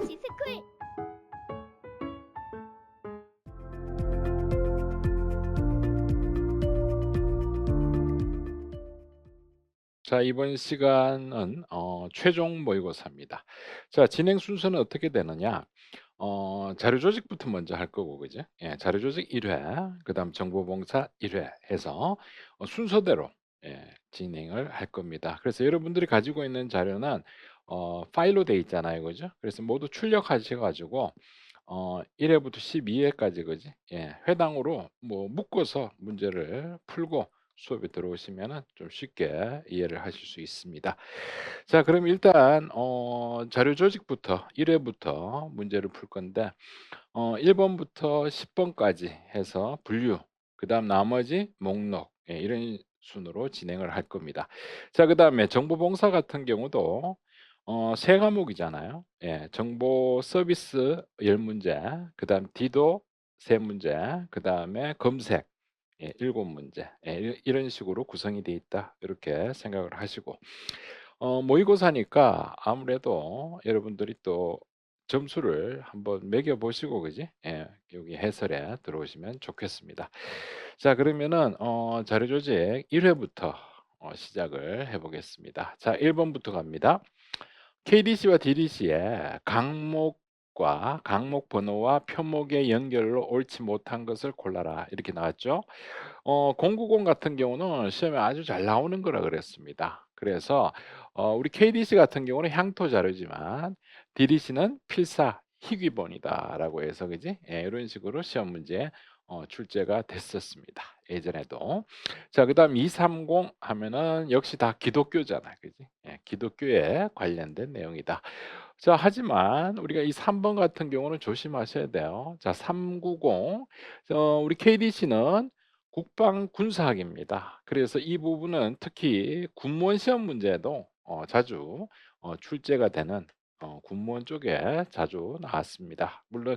지스쿨. 자, 이번 시간은 최종 모의고사입니다. 자, 진행 순서는 어떻게 되느냐? 자료 조직부터 먼저 할 거고, 그죠? 예, 자료 조직 1회, 그다음 정보봉사 1회 해서 순서대로 진행을 할 겁니다. 그래서 여러분들이 가지고 있는 자료는 파일로 돼 있잖아요, 그죠? 그래서 모두 출력하셔가지고 1회부터 12회까지, 그지? 예, 회당으로 뭐 묶어서 문제를 풀고 수업에 들어오시면은 좀 쉽게 이해를 하실 수 있습니다. 자, 그럼 일단 자료 조직부터 1회부터 문제를 풀 건데 1번부터 10번까지 해서 분류, 그다음 나머지 목록, 이런 순으로 진행을 할 겁니다. 자, 그다음에 정보봉사 같은 경우도 세 과목이잖아요. 예, 정보 서비스 10문제, 그다음 디도 3문제, 그다음에 검색 7문제, 이런 식으로 구성이 돼 있다. 이렇게 생각을 하시고 모의고사니까 아무래도 여러분들이 또 점수를 한번 매겨 보시고, 그지? 예, 여기 해설에 들어오시면 좋겠습니다. 자, 그러면은 자료 조직 1회부터 시작을 해 보겠습니다. 자, 1번부터 갑니다. KDC와 DDC의 강목과 강목 번호와 표목의 연결로 옳지 못한 것을 골라라. 이렇게 나왔죠. 090 같은 경우는 시험에 아주 잘 나오는 거라 그랬습니다. 그래서 우리 KDC 같은 경우는 향토 자료지만 DDC는 필사 희귀본이다라고 해서, 그지? 예, 이런 식으로 시험 문제 출제가 됐었습니다. 예전에도. 자, 그다음 230 하면은 역시 다 기독교잖아, 그지? 예, 기독교에 관련된 내용이다. 자, 하지만 우리가 이 3번 같은 경우는 조심하셔야 돼요. 자, 390. 우리 KDC는 국방 군사학입니다. 그래서 이 부분은 특히 군무원 시험 문제도 자주 출제가 되는 군무원 쪽에 자주 나왔습니다. 물론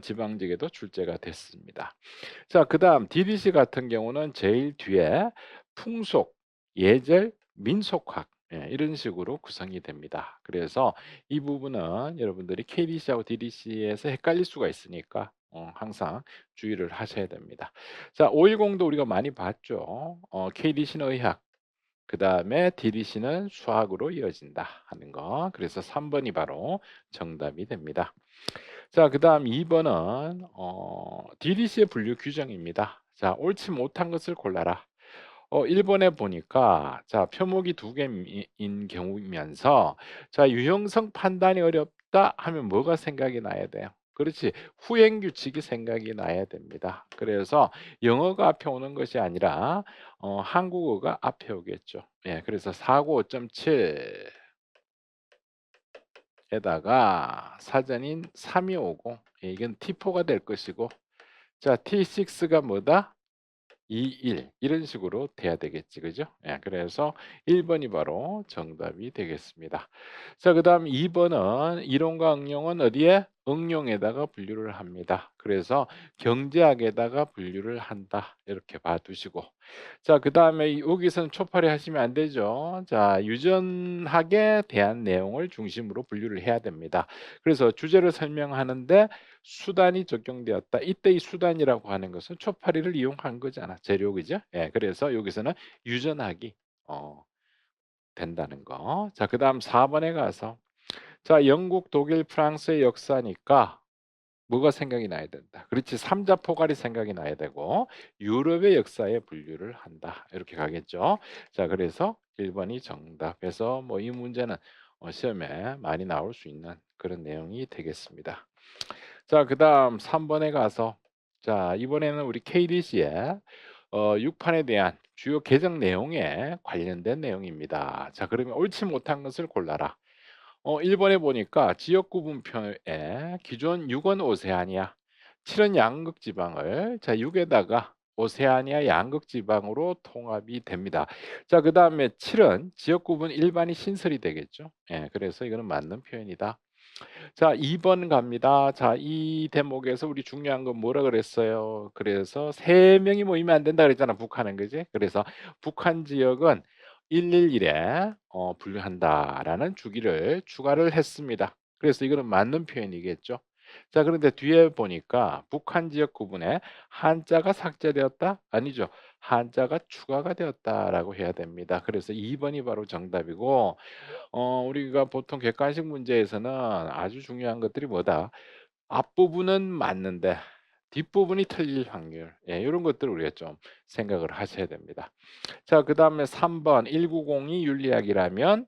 지방직에도 출제가 됐습니다. 자, 그다음 DDC 같은 경우는 제일 뒤에 풍속, 예절, 민속학, 이런 식으로 구성이 됩니다. 그래서 이 부분은 여러분들이 KDC하고 DDC에서 헷갈릴 수가 있으니까 항상 주의를 하셔야 됩니다. 자, 510도 우리가 많이 봤죠. KDC는 의학, 그다음에 DDC는 수학으로 이어진다 하는 거. 그래서 3번이 바로 정답이 됩니다. 자, 그다음 2번은 DDC의 분류 규정입니다. 자, 옳지 못한 것을 골라라. 1번에 보니까 자, 표목이 두 개인 경우이면서 자, 유형성 판단이 어렵다 하면 뭐가 생각이 나야 돼요? 그렇지. 후행 규칙이 생각이 나야 됩니다. 그래서 영어가 앞에 오는 것이 아니라 한국어가 앞에 오겠죠. 예, 그래서 사고 5.7 에다가 사전인 3이 오고, 이건 T4가 될 것이고, 자, T6가 뭐다? 2, 1 이런 식으로 돼야 되겠지, 그죠? 예, 그래서 1번이 바로 정답이 되겠습니다. 자, 그다음 2번은 이론과 응용은 어디에? 응용에다가 분류를 합니다. 그래서 경제학에다가 분류를 한다. 이렇게 봐두시고. 자, 그다음에 여기서는 초파리 하시면 안 되죠. 자, 유전학에 대한 내용을 중심으로 분류를 해야 됩니다. 그래서 주제를 설명하는데 수단이 적용되었다. 이때 이 수단이라고 하는 것은 초파리를 이용한 거잖아. 재료, 그죠? 예, 그래서 여기서는 유전학이 어, 된다는 거. 자, 그다음 4번에 가서 자, 영국, 독일, 프랑스의 역사니까 뭐가 생각이 나야 된다. 그렇지. 삼자포갈이 생각이 나야 되고 유럽의 역사에 분류를 한다. 이렇게 가겠죠. 자, 그래서 1번이 정답해서 뭐 이 문제는 시험에 많이 나올 수 있는 그런 내용이 되겠습니다. 자, 그다음 3번에 가서 자, 이번에는 우리 KDC의 6판에 대한 주요 개정 내용에 관련된 내용입니다. 자, 그러면 옳지 못한 것을 골라라. 1번에 보니까 지역 구분표에 기존 6은 오세아니아, 7은 양극 지방을 자, 6에다가 오세아니아 양극 지방으로 통합이 됩니다. 자, 그다음에 7은 지역 구분 일반이 신설이 되겠죠. 예, 그래서 이거는 맞는 표현이다. 자, 2번 갑니다. 자, 이 대목에서 우리 중요한 건 뭐라 그랬어요? 그래서 세 명이 모이면 안 된다 그랬잖아, 북한은, 그지? 그래서 북한 지역은 111에 분류한다라는 주기를 추가를 했습니다. 그래서 이거는 맞는 표현이겠죠. 자, 그런데 뒤에 보니까 북한 지역 구분에 한자가 삭제되었다? 아니죠. 한자가 추가가 되었다라고 해야 됩니다. 그래서 2 번이 바로 정답이고 우리가 보통 객관식 문제에서는 아주 중요한 것들이 뭐다? 앞부분은 맞는데 뒷부분이 틀릴 확률. 예, 요런 것들을 우리가 좀 생각을 하셔야 됩니다. 자, 그다음에 3번 1902 윤리학이라면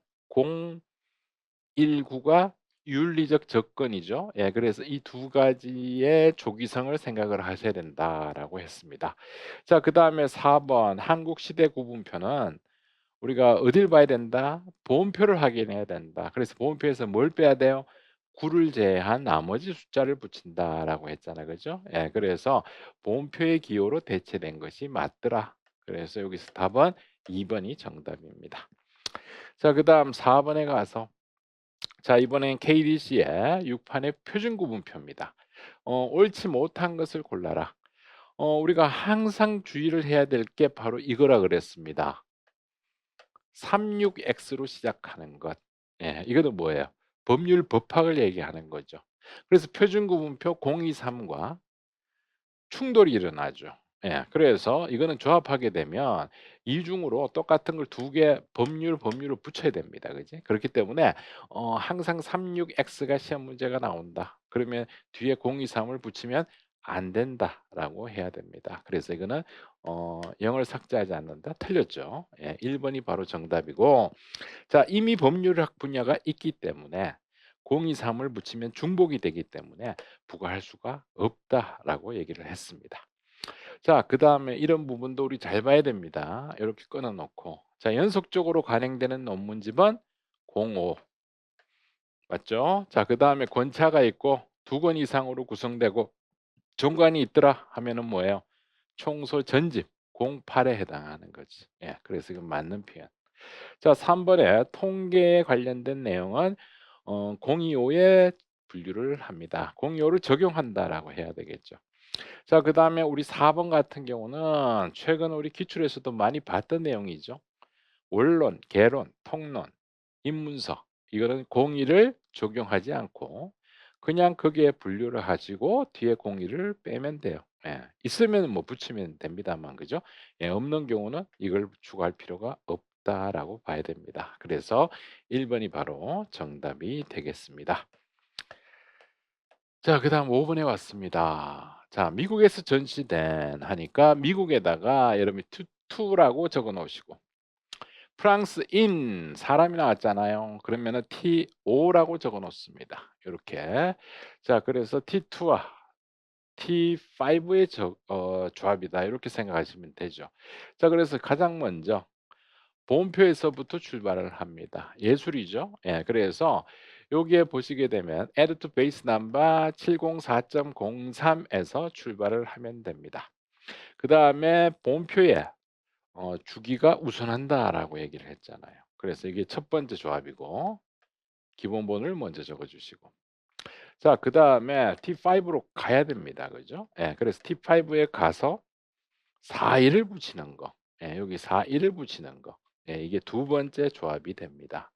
019가 윤리적 접근이죠. 예, 그래서 이 두 가지의 조기성을 생각을 하셔야 된다라고 했습니다. 자, 그다음에 4번 한국 시대 구분표는 우리가 어딜 봐야 된다? 보험표를 확인해야 된다. 그래서 보험표에서 뭘 빼야 돼요? 9를 제외한 나머지 숫자를 붙인다라고 했잖아요. 그죠? 예, 그래서 보험표의 기호로 대체된 것이 맞더라. 그래서 여기서 답은 2 번이 정답입니다. 자, 그다음 4 번에 가서 자, 이번엔 KDC의 6 판의 표준 구분표입니다. 옳지 못한 것을 골라라. 우리가 항상 주의를 해야 될 게 바로 이거라 그랬습니다. 36X로 시작하는 것. 예, 이거는 뭐예요? 법률 법학을 얘기하는 거죠. 그래서 표준 구분표 023과 충돌이 일어나죠. 예. 그래서 이거는 조합하게 되면 이중으로 똑같은 걸 두 개 법률을 붙여야 됩니다. 그지? 그렇기 때문에 항상 36X가 시험 문제가 나온다. 그러면 뒤에 023을 붙이면 안 된다라고 해야 됩니다. 그래서 이거는 0을 삭제하지 않는다. 틀렸죠. 예. 1 번이 바로 정답이고 자, 이미 법률학 분야가 있기 때문에 023을 붙이면 중복이 되기 때문에 부과할 수가 없다라고 얘기를 했습니다. 자, 그다음에 이런 부분도 우리 잘 봐야 됩니다. 이렇게 끊어 놓고. 자, 연속적으로 간행되는 논문집은 05 맞죠? 자, 그다음에 권차가 있고 두 권 이상으로 구성되고 정관이 있더라 하면은 뭐예요? 총소 전집 08에 해당하는 거지. 예. 그래서 이건 맞는 표현. 자, 3 번에 통계에 관련된 내용은 025에 분류를 합니다. 025를 적용한다라고 해야 되겠죠. 자, 그다음에 우리 4번 같은 경우는 최근 우리 기출에서도 많이 봤던 내용이죠. 원론, 개론, 통론, 입문서 이거는 공의를 적용하지 않고 그냥 거기에 분류를 하시고 뒤에 공의를 빼면 돼요. 예. 있으면 뭐 붙이면 됩니다만 그죠? 예, 없는 경우는 이걸 추가할 필요가 없다라고 봐야 됩니다. 그래서 1 번이 바로 정답이 되겠습니다. 자, 그다음 5 번에 왔습니다. 자, 미국에서 전시된 하니까 미국에다가 여러분이 투라고 적어 놓으시고 프랑스 인 사람이 나왔잖아요. 그러면은 TO라고 적어 놓습니다. 요렇게. 자, 그래서 T2와 T5의 조합이다. 이렇게 생각하시면 되죠. 자, 그래서 가장 먼저 본표에서부터 출발을 합니다. 예술이죠. 예, 그래서 여기에 보시게 되면 add to base number 704.03에서 출발을 하면 됩니다. 그다음에 본표에 주기가 우선한다라고 얘기를 했잖아요. 그래서 이게 첫 번째 조합이고 기본본을 먼저 적어 주시고 자, 그다음에 T5로 가야 됩니다. 그죠? 예. 그래서 T5에 가서 4일을 붙이는 거. 예, 여기 4일을 붙이는 거. 예, 이게 두 번째 조합이 됩니다.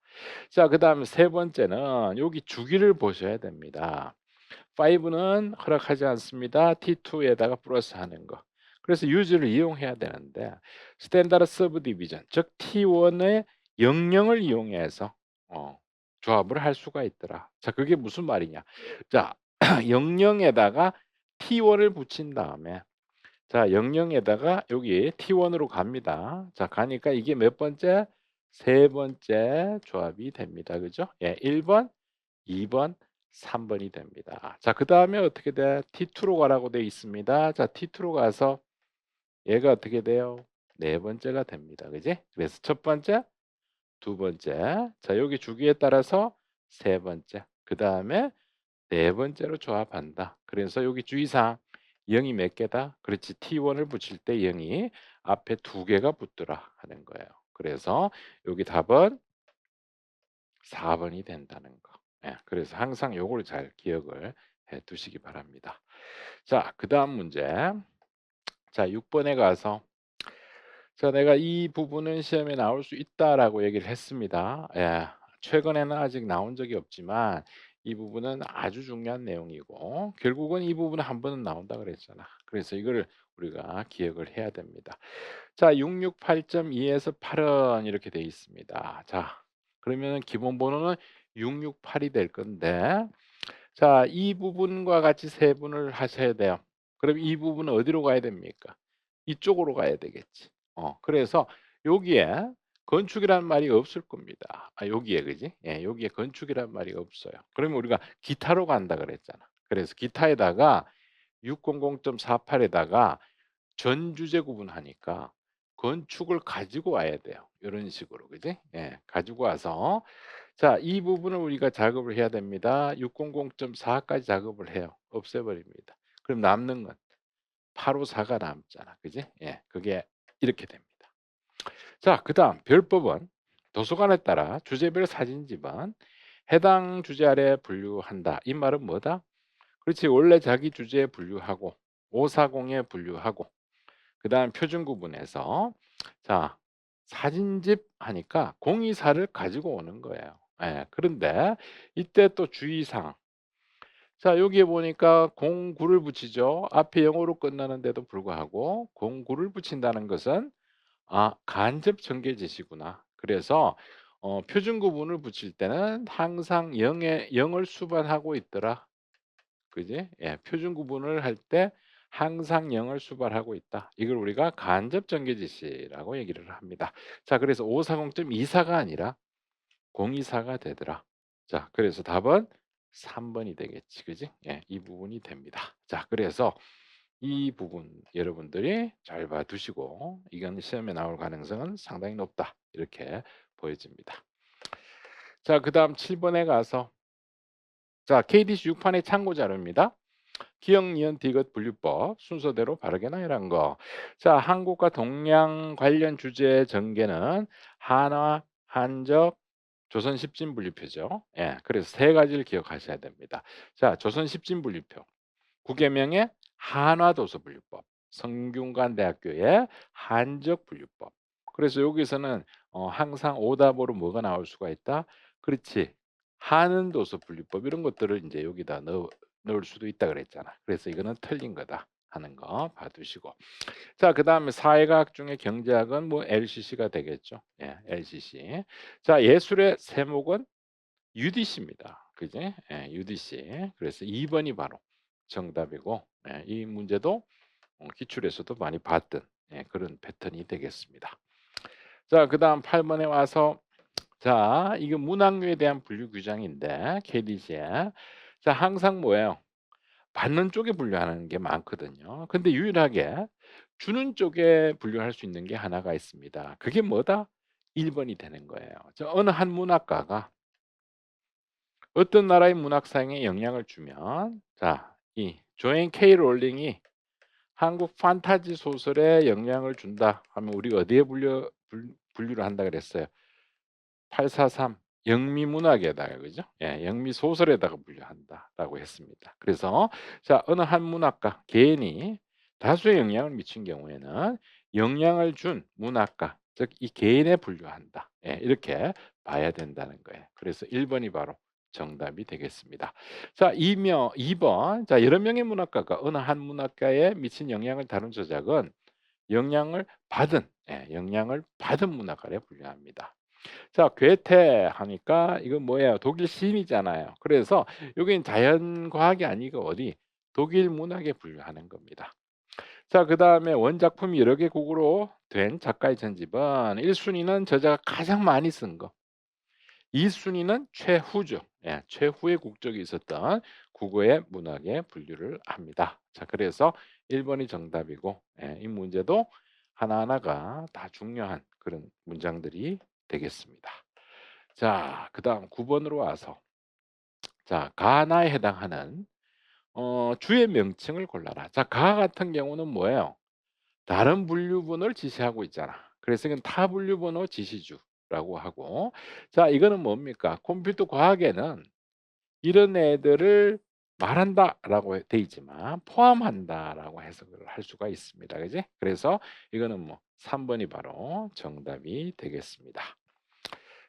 자, 그다음에 세 번째는 여기 주기를 보셔야 됩니다. 5는 허락하지 않습니다. T2에다가 플러스하는 거. 그래서 유즈를 이용해야 되는데 스탠다드 서브디비전 즉 T1의 영영을 이용해서 어 조합을 할 수가 있더라. 자, 그게 무슨 말이냐? 자, 영영에다가 T1을 붙인 다음에 자, 영영에다가 여기 T1으로 갑니다. 자, 가니까 이게 몇 번째? 세 번째 조합이 됩니다. 그죠? 예, 1 번, 2 번, 3 번이 됩니다. 자, 그다음에 어떻게 돼? T2로 가라고 돼 있습니다. 자, T2로 가서 얘가 어떻게 돼요? 네 번째가 됩니다. 그지? 그래서 첫 번째, 두 번째. 자, 여기 주기에 따라서 세 번째. 그다음에 네 번째로 조합한다. 그래서 여기 주의사항 0이 몇 개다? 그렇지. T1을 붙일 때 0이 앞에 두 개가 붙더라 하는 거예요. 그래서 여기 답은 4 번이 된다는 거. 예. 그래서 항상 요걸 잘 기억을 해 두시기 바랍니다. 자, 그다음 문제. 자, 6 번에 가서 자, 내가 이 부분은 시험에 나올 수 있다라고 얘기를 했습니다. 예. 최근에는 아직 나온 적이 없지만 이 부분은 아주 중요한 내용이고 결국은 이 부분은 한 번은 나온다 그랬잖아. 그래서 이거를 우리가 기억을 해야 됩니다. 자, 668.2에서 8은 이렇게 돼 있습니다. 자, 그러면은 기본 번호는 668이 될 건데 자, 이 부분과 같이 세분을 하셔야 돼요. 그럼 이 부분은 어디로 가야 됩니까? 이쪽으로 가야 되겠지. 그래서 여기에 건축이라는 말이 없을 겁니다. 여기에 그지? 예, 여기에 건축이라는 말이 없어요. 그러면 우리가 기타로 간다 그랬잖아. 그래서 기타에다가 600.48에다가 전주제 구분하니까 건축을 가지고 와야 돼요. 이런 식으로 그지? 예, 가지고 와서 자, 이 부분을 우리가 작업을 해야 됩니다. 600.4까지 작업을 해요. 없애버립니다. 그럼 남는 건 854가 남잖아. 그지? 예, 그게 이렇게 됩니다. 자, 그다음 별법은 도서관에 따라 주제별 사진집은 해당 주제 아래 분류한다. 이 말은 뭐다? 그렇지. 원래 자기 주제에 분류하고 540에 분류하고 그다음 표준 구분해서 자, 사진집 하니까 공의사를 가지고 오는 거예요. 예, 그런데 이때 또 주의사항. 자, 여기에 보니까 09를 붙이죠. 앞에 영어로 끝나는데도 불구하고 09를 붙인다는 것은 간접 전개 제시구나. 그래서 표준 구분을 붙일 때는 항상 0을 수반하고 있더라. 그지? 예, 표준 구분을 할 때 항상 0을 수반하고 있다. 이걸 우리가 간접 전개 제시라고 얘기를 합니다. 자, 그래서 540.24가 아니라 024가 되더라. 자, 그래서 답은 3번이 되겠지. 그지? 예, 이 부분이 됩니다. 자, 그래서 이 부분 여러분들이 잘 봐두시고 이건 시험에 나올 가능성은 상당히 높다. 이렇게 보여집니다. 자, 그다음 7번에 가서 자, KDC 6판의 참고 자료입니다. 기억, 니은, 디귿 분류법 순서대로 바르게 나열한 거. 자, 한국과 동양 관련 주제 전개는 한화, 한적, 조선 십진 분류표죠. 예, 그래서 세 가지를 기억하셔야 됩니다. 자, 조선 십진 분류표. 구계명의 한화도서분류법, 성균관대학교의 한적분류법. 그래서 여기서는 항상 오답으로 뭐가 나올 수가 있다? 그렇지. 한은도서분류법 이런 것들을 이제 여기다 넣을 수도 있다 그랬잖아. 그래서 이거는 틀린 거다 하는 거 봐두시고. 자, 그다음에 사회과학 중에 경제학은 뭐 LCC가 되겠죠. 예, LCC. 자, 예술의 세목은 UDC입니다. 그지? 예, UDC. 그래서 2번이 바로 정답이고 이 문제도 기출에서도 많이 봤던 그런 패턴이 되겠습니다. 자, 그다음 8번에 와서 자, 이거 문학류에 대한 분류 규정인데 KDC에 자, 항상 뭐예요? 받는 쪽에 분류하는 게 많거든요. 근데 유일하게 주는 쪽에 분류할 수 있는 게 하나가 있습니다. 그게 뭐다? 1번이 되는 거예요. 저 어느 한 문학가가 어떤 나라의 문학사에 영향을 주면 자, 이 조앤 K 롤링이 한국 판타지 소설에 영향을 준다 하면 우리 어디에 분류를 한다 그랬어요? 843 영미문학에다가 그죠? 예, 영미소설에다가 분류한다라고 했습니다. 그래서 자, 어느 한 문학가 개인이 다수의 영향을 미친 경우에는 영향을 준 문학가 즉 이 개인에 분류한다. 예, 이렇게 봐야 된다는 거예요. 그래서 1번이 바로 정답이 되겠습니다. 자, 2번. 자, 여러 명의 문학가가 어느 한 문학가에 미친 영향을 다룬 저작은 영향을 받은 문학가에 분류합니다. 자, 괴테 하니까 이건 뭐예요? 독일 시인이잖아요. 그래서 여기는 자연과학이 아니고 어디 독일 문학에 분류하는 겁니다. 자, 그다음에 원작품이 여러 개 곡으로 된 작가의 전집은 1순위는 저자가 가장 많이 쓴 거. 2순위는 최후죠. 예, 최후의 국적이 있었던 국어의 문학에 분류를 합니다. 자, 그래서 1번이 정답이고 이 문제도 하나하나가 다 중요한 그런 문장들이 되겠습니다. 자, 그다음 9번으로 와서 자, 가나에 해당하는 주의 명칭을 골라라. 자, 가 같은 경우는 뭐예요? 다른 분류본을 지시하고 있잖아. 그래서 이건 타 분류번호 지시주라고 하고 자, 이거는 뭡니까? 컴퓨터 과학에는 이런 애들을 말한다라고 돼 있지만 포함한다라고 해석을 할 수가 있습니다. 그지? 그래서 이거는 뭐 3번이 바로 정답이 되겠습니다.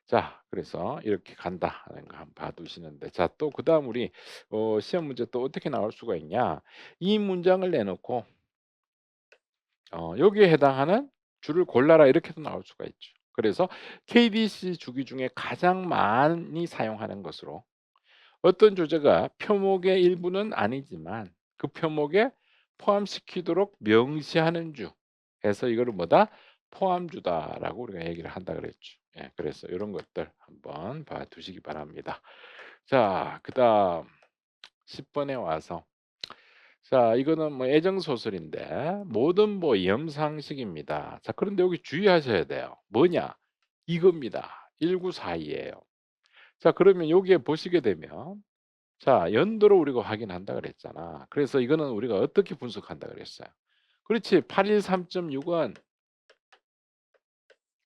자, 그래서 이렇게 간다 하는 거 한번 봐 두시는데, 자, 또 그다음 우리 시험 문제 또 어떻게 나올 수가 있냐. 이 문장을 내놓고 여기에 해당하는 줄을 골라라 이렇게도 나올 수가 있죠. 그래서 KDC 주기 중에 가장 많이 사용하는 것으로 어떤 조제가 표목의 일부는 아니지만 그 표목에 포함시키도록 명시하는 주 해서 이거를 뭐다? 포함주다라고 우리가 얘기를 한다 그랬죠. 예, 그래서 이런 것들 한번 봐 두시기 바랍니다. 자, 그다음 10 번에 와서, 자, 이거는 뭐 애정 소설인데 모든 영상식입니다. 자, 그런데 여기 주의하셔야 돼요. 뭐냐? 이겁니다. 1942예요. 자, 그러면 여기에 보시게 되면, 자, 연도를 우리가 확인한다 그랬잖아. 그래서 이거는 우리가 어떻게 분석한다 그랬어요. 그렇지. 813.6은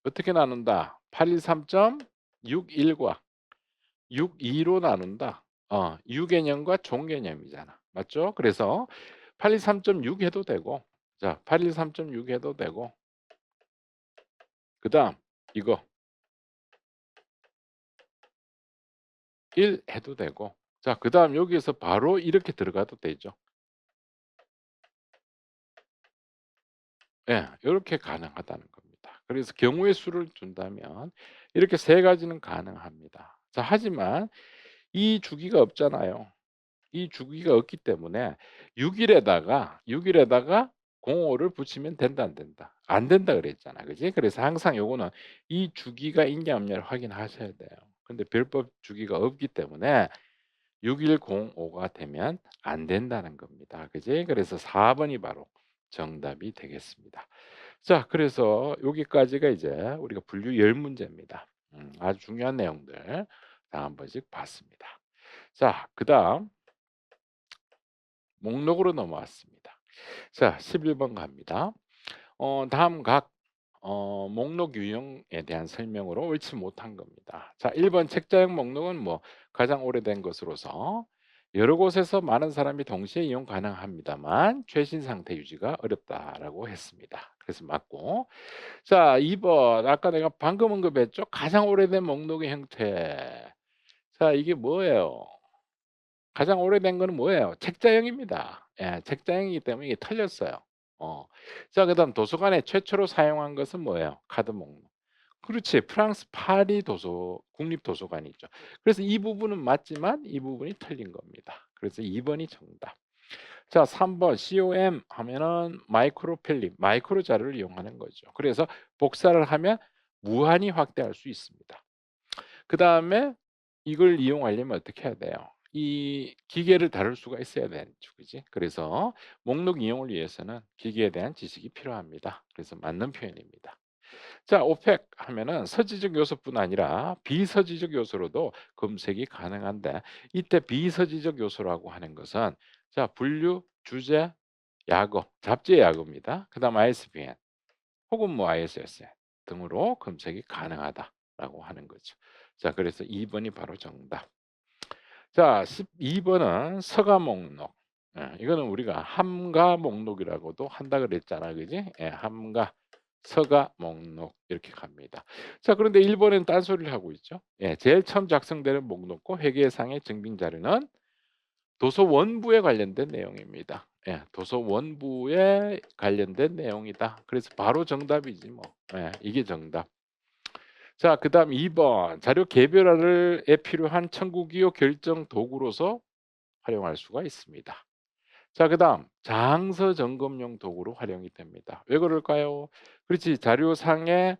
어떻게 나눈다? 813.61과 62로 나눈다. 유개념과 종개념이잖아. 맞죠? 그래서 813.6 해도 되고, 자, 813.6 해도 되고, 그다음 이거 1 해도 되고, 자, 그다음 여기에서 바로 이렇게 들어가도 되죠. 예. 요렇게 가능하다는 겁니다. 그래서 경우의 수를 둔다면 이렇게 세 가지는 가능합니다. 자, 하지만 이 주기가 없잖아요. 이 주기가 없기 때문에 6 일에다가 05를 붙이면 된다 안 된다? 안 된다 그랬잖아. 그지? 그래서 항상 요거는 이 주기가 있냐 없냐를 확인하셔야 돼요. 근데 별법 주기가 없기 때문에 6105가 되면 안 된다는 겁니다. 그지? 그래서 4 번이 바로 정답이 되겠습니다. 자, 그래서 여기까지가 이제 우리가 분류 10 문제입니다. 아주 중요한 내용들 다 한 번씩 봤습니다. 자, 그다음 목록으로 넘어왔습니다. 자, 11번 갑니다. 다음 각 목록 유형에 대한 설명으로 옳지 못한 겁니다. 자, 1번 책자형 목록은 뭐 가장 오래된 것으로서 여러 곳에서 많은 사람이 동시에 이용 가능합니다만 최신 상태 유지가 어렵다라고 했습니다. 그래서 맞고. 자, 2번 아까 내가 방금 언급했죠. 가장 오래된 목록의 형태. 자, 이게 뭐예요? 가장 오래된 거는 뭐예요? 책자형입니다. 예, 책자형이기 때문에 이게 틀렸어요. 어. 자, 그다음 도서관에 최초로 사용한 것은 뭐예요? 카드 목록. 그렇지. 프랑스 파리 국립도서관이죠. 그래서 이 부분은 맞지만 이 부분이 틀린 겁니다. 그래서 2 번이 정답. 자, 3번 COM 하면은 마이크로 필름, 마이크로 자료를 이용하는 거죠. 그래서 복사를 하면 무한히 확대할 수 있습니다. 그다음에 이걸 이용하려면 어떻게 해야 돼요? 이 기계를 다룰 수가 있어야 되죠. 그지? 그래서 목록 이용을 위해서는 기계에 대한 지식이 필요합니다. 그래서 맞는 표현입니다. 자, 오펙 하면은 서지적 요소뿐 아니라 비서지적 요소로도 검색이 가능한데, 이때 비서지적 요소라고 하는 것은, 자, 분류, 주제, 약어, 잡지의 약어입니다. 그다음 ISBN 혹은 뭐 ISSN 등으로 검색이 가능하다라고 하는 거죠. 자, 그래서 2 번이 바로 정답. 자, 12 번은 서가 목록. 예, 이거는 우리가 함가 목록이라고도 한다 그랬잖아. 그지? 예, 함가, 서가 목록 이렇게 갑니다. 자, 그런데 1 번에는 딴소리를 하고 있죠. 예, 제일 처음 작성되는 목록과 회계상의 증빙 자료는 도서 원부에 관련된 내용입니다. 예, 도서 원부에 관련된 내용이다. 그래서 바로 정답이지 뭐. 예, 이게 정답. 자, 그다음 2번 자료 개별화를 필요한 청구기호 결정 도구로서 활용할 수가 있습니다. 자, 그다음 장서 점검용 도구로 활용이 됩니다. 왜 그럴까요? 그렇지. 자료상의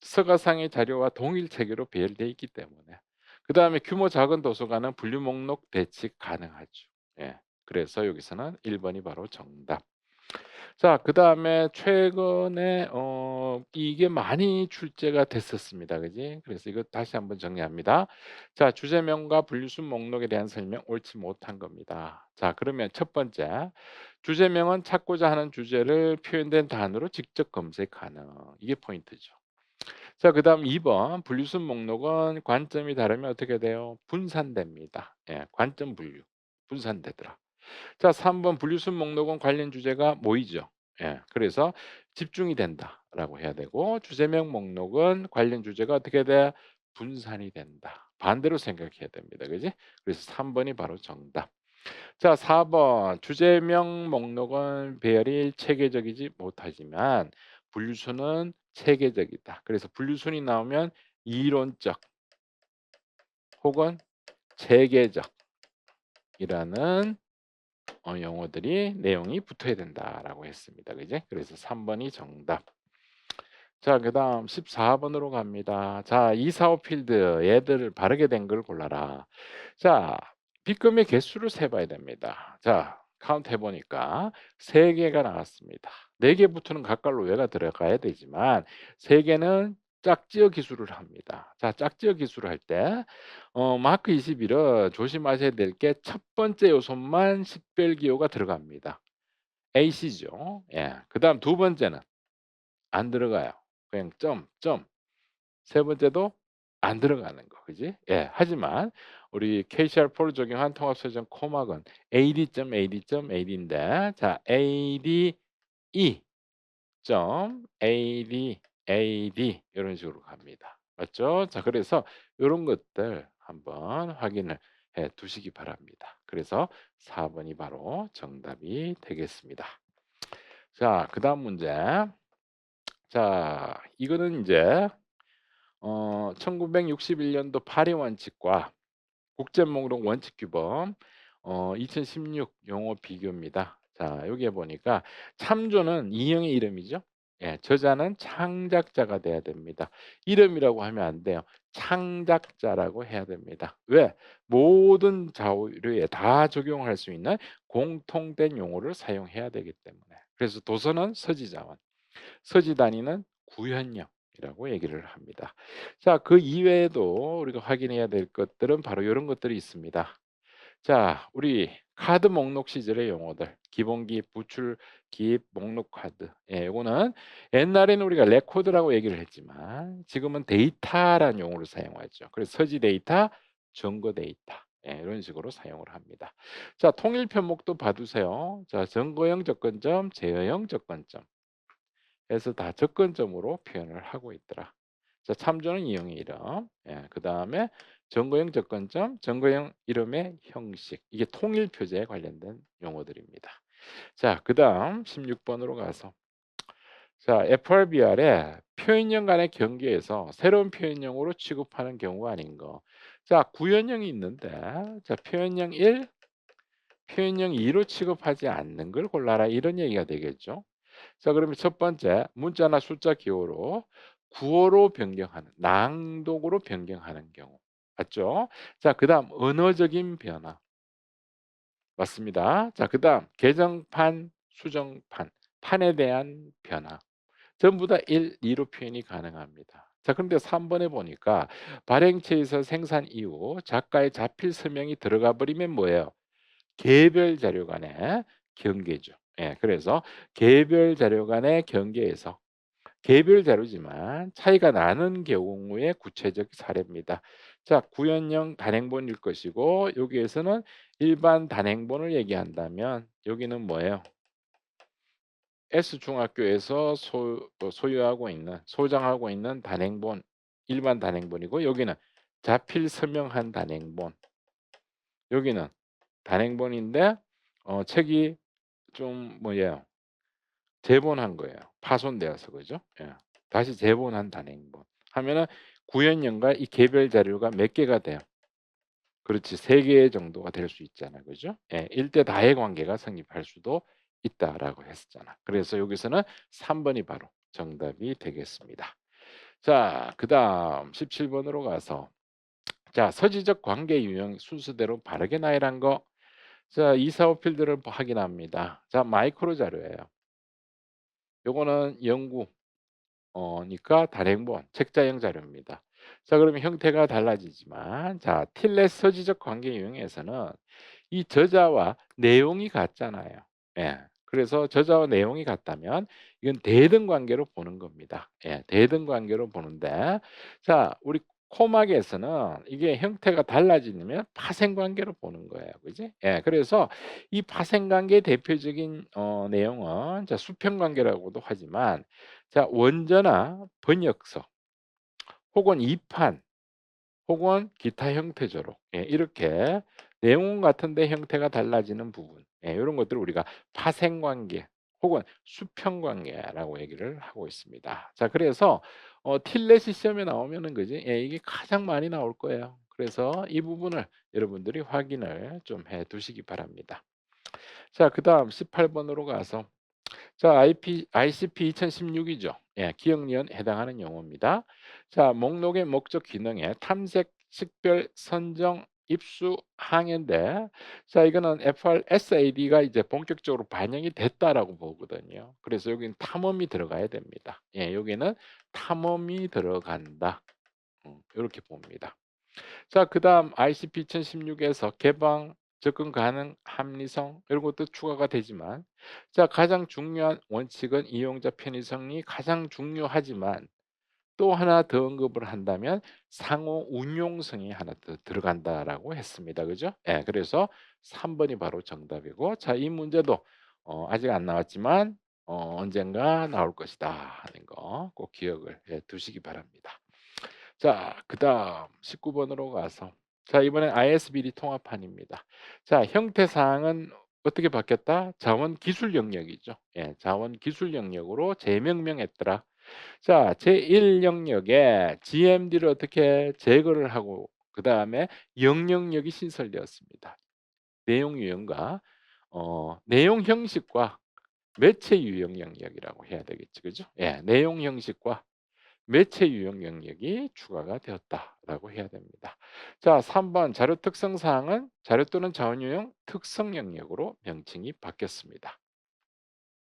서가상의 자료와 동일 체계로 배열되어 있기 때문에. 그다음에 규모 작은 도서관은 분류 목록 배치 가능하죠. 예. 그래서 여기서는 1 번이 바로 정답. 자, 그다음에 최근에 이게 많이 출제가 됐었습니다. 그지? 그래서 이거 다시 한번 정리합니다. 자, 주제명과 분류순 목록에 대한 설명 옳지 못한 겁니다. 자, 그러면 첫 번째, 주제명은 찾고자 하는 주제를 표현된 단어로 직접 검색 가능. 이게 포인트죠. 자, 그다음 2번 분류순 목록은 관점이 다르면 어떻게 돼요? 분산됩니다. 예, 관점 분류. 분산되더라. 자, 3번 분류순 목록은 관련 주제가 모이죠. 예. 그래서 집중이 된다라고 해야 되고, 주제명 목록은 관련 주제가 어떻게 돼? 분산이 된다. 반대로 생각해야 됩니다. 그지? 그래서 3 번이 바로 정답. 자 4 번 주제명 목록은 배열이 체계적이지 못하지만 분류수는 체계적이다. 그래서 분류순이 나오면 이론적 혹은 체계적이라는 용어들이 내용이 붙어야 된다라고 했습니다. 그지? 그래서 3 번이 정답. 자 그다음 14 번으로 갑니다. 자 2, 4, 5 필드 얘들을 바르게 된 걸 골라라. 자 빗금의 개수를 세 봐야 됩니다. 자 카운트 해 보니까 3 개가 나왔습니다. 4 개부터는 각각 로에가 들어가야 되지만 3 개는 짝지어 기술을 합니다. 자 짝지어 기술을 할 때 마크 21은 조심하셔야 될 게 첫 번째 요소만 식별 기호가 들어갑니다. AC죠. 예. 그다음 두 번째는 안 들어가요. 그냥 점, 점. 세 번째도 안 들어가는 거. 그지? 예. 하지만 우리 KCR4를 적용한 통합설정 코막은 AD.AD.AD인데 자 ADE 점 AD 이런 식으로 갑니다. 맞죠? 자 그래서 요런 것들 한번 확인을 해 두시기 바랍니다. 그래서 4 번이 바로 정답이 되겠습니다. 자 그다음 문제. 자 이거는 인제 1961 년도 파리 원칙과 국제 목록 원칙 규범 2016 용어 비교입니다. 자 여기에 보니까 참조는 인형의 이름이죠. 예 저자는 창작자가 돼야 됩니다. 이름이라고 하면 안 돼요. 창작자라고 해야 됩니다. 왜? 모든 자료에 다 적용할 수 있는 공통된 용어를 사용해야 되기 때문에. 그래서 도서는 서지자원, 서지단위는 구현령이라고 얘기를 합니다. 자, 그 이외에도 우리가 확인해야 될 것들은 바로 이런 것들이 있습니다. 자, 우리 카드 목록 시절의 용어들, 기본기입, 부출기입, 목록 카드. 예, 요거는 옛날에는 우리가 레코드라고 얘기를 했지만 지금은 데이터라는 용어를 사용하죠. 그래서 서지 데이터, 증거 데이터. 예, 이런 식으로 사용을 합니다. 자, 통일 편목도 봐두세요. 자, 증거형 접근점, 제어형 접근점. 해서 다 접근점으로 표현을 하고 있더라. 자, 참조는 이형의 이름. 예, 그다음에 점거형 접근점, 점거형 이름의 형식. 이게 통일 표제에 관련된 용어들입니다. 자, 그다음 16번으로 가서 자, FRBR의 표현형 간의 경계에서 새로운 표현형으로 취급하는 경우가 아닌 거. 자, 구현형이 있는데 자, 표현형 1, 표현형 2로 취급하지 않는 걸 골라라 이런 얘기가 되겠죠. 자 그러면 첫 번째 문자나 숫자 기호로 구어로 변경하는 낭독으로 변경하는 경우 맞죠? 자 그다음 언어적인 변화 맞습니다. 자 그다음 개정판, 수정판, 판에 대한 변화 전부 다 1, 2로 표현이 가능합니다. 자 그런데 3번에 보니까 발행처에서 생산 이후 작가의 자필 서명이 들어가 버리면 뭐예요? 개별 자료 간의 경계죠. 예, 그래서 개별 자료 간의 경계에서 개별 자료지만 차이가 나는 경우의 구체적 사례입니다. 자, 구현형 단행본일 것이고 여기에서는 일반 단행본을 얘기한다면 여기는 뭐예요? S중학교에서 소유하고 있는 소장하고 있는 단행본 일반 단행본이고 여기는 자필 서명한 단행본 여기는 단행본인데 책이 좀 뭐예요? 재본한 거예요. 파손되어서 그죠? 예. 다시 재본한 단행본 하면은 구현령과 이 개별 자료가 몇 개가 돼요? 그렇지 3개 정도가 될 수 있잖아요. 그죠? 예. 1대 다의 관계가 성립할 수도 있다라고 했었잖아. 그래서 여기서는 3 번이 바로 정답이 되겠습니다. 자, 그다음 17 번으로 가서 자, 서지적 관계 유형 순서대로 바르게 나열한 거. 자, 2, 4, 5 필드를 확인합니다. 자, 마이크로 자료예요. 요거는 연구 니까 단행본, 책자형 자료입니다. 자 그러면 형태가 달라지지만 자 틸렛 서지적 관계 유형에서는 이 저자와 내용이 같잖아요. 예. 그래서 저자와 내용이 같다면 이건 대등 관계로 보는 겁니다. 예. 대등 관계로 보는데 자 우리 코막에서는 이게 형태가 달라지면 파생 관계로 보는 거예요. 그지? 예. 그래서 이 파생 관계의 대표적인 내용은 자 수평 관계라고도 하지만 자 원저나 번역서 혹은 이판 혹은 기타 형태조로 이렇게 내용 같은데 형태가 달라지는 부분 요런 것들을 우리가 파생관계 혹은 수평관계라고 얘기를 하고 있습니다. 자 그래서 틸레시 시험에 나오면은 그지 이게 가장 많이 나올 거예요. 그래서 이 부분을 여러분들이 확인을 좀 해 두시기 바랍니다. 자 그다음 18 번으로 가서 자, ICP 2016 이죠. 예, 기억니은 해당하는 용어입니다. 자, 목록의 목적 기능에 탐색, 식별, 선정, 입수, 항해인데, 자, 이거는 FRSAD가 이제 본격적으로 반영이 됐다라고 보거든요. 그래서 여기는 탐험이 들어가야 됩니다. 예, 여기는 탐험이 들어간다. 이렇게 봅니다. 자, 그다음 ICP 2016에서 개방, 접근 가능, 합리성 이런 것도 추가가 되지만 자, 가장 중요한 원칙은 이용자 편의성이 가장 중요하지만 또 하나 더 언급을 한다면 상호 운용성이 하나 더 들어간다라고 했습니다. 그죠? 예, 그래서 3 번이 바로 정답이고 자, 이 문제도 아직 안 나왔지만 언젠가 나올 것이다 하는 거 꼭 기억을 해 두시기 바랍니다. 자, 그다음 19 번으로 가서 자, 이번엔 ISBD 통합판입니다. 자, 형태 사항은 어떻게 바뀌었다? 자원 기술 영역이죠. 예, 자원 기술 영역으로 재명명했더라. 자, 제1 영역에 GMD를 어떻게 제거를 하고 그다음에 영영역이 신설되었습니다. 내용 유형과 내용 형식과 매체 유형 영역이라고 해야 되겠죠. 그죠? 예, 내용 형식과 매체 유형 영역이 추가가 되었다라고 해야 됩니다. 자, 3번 자료 특성 사항은 자료 또는 자원 유형 특성 영역으로 명칭이 바뀌었습니다.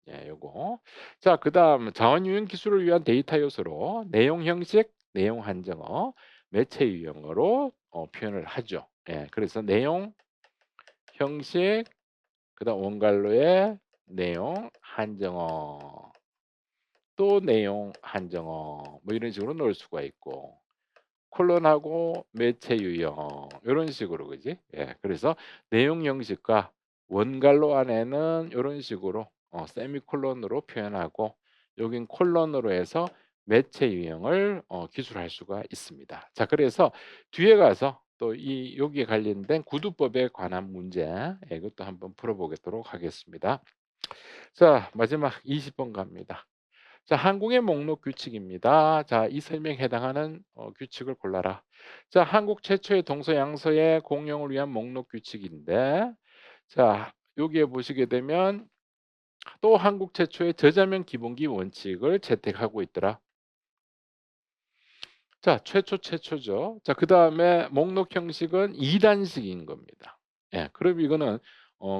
예, 요거. 자, 그다음 자원 유형 기술을 위한 데이터 요소로 내용 형식, 내용 한정어, 매체 유형으로 표현을 하죠. 예, 그래서 내용, 형식, 그다음 원갈로의 내용, 한정어, 또 내용, 한정어 뭐 이런 식으로 넣을 수가 있고 콜론하고 매체 유형 요런 식으로 그지? 예. 그래서 내용 형식과 원갈로 안에는 요런 식으로 세미콜론으로 표현하고 여긴 콜론으로 해서 매체 유형을 기술할 수가 있습니다. 자, 그래서 뒤에 가서 또 이 여기에 관련된 구두법에 관한 문제 이것도 한번 풀어보도록 하겠습니다. 자, 마지막 20번 갑니다. 자, 한국의 목록 규칙입니다. 자, 이 설명에 해당하는 규칙을 골라라. 자, 한국 최초의 동서양서의 공용을 위한 목록 규칙인데 자, 여기에 보시게 되면 또 한국 최초의 저자명 기본기 원칙을 채택하고 있더라. 자, 최초죠. 자, 그다음에 목록 형식은 2단식인 겁니다. 예, 그럼 이거는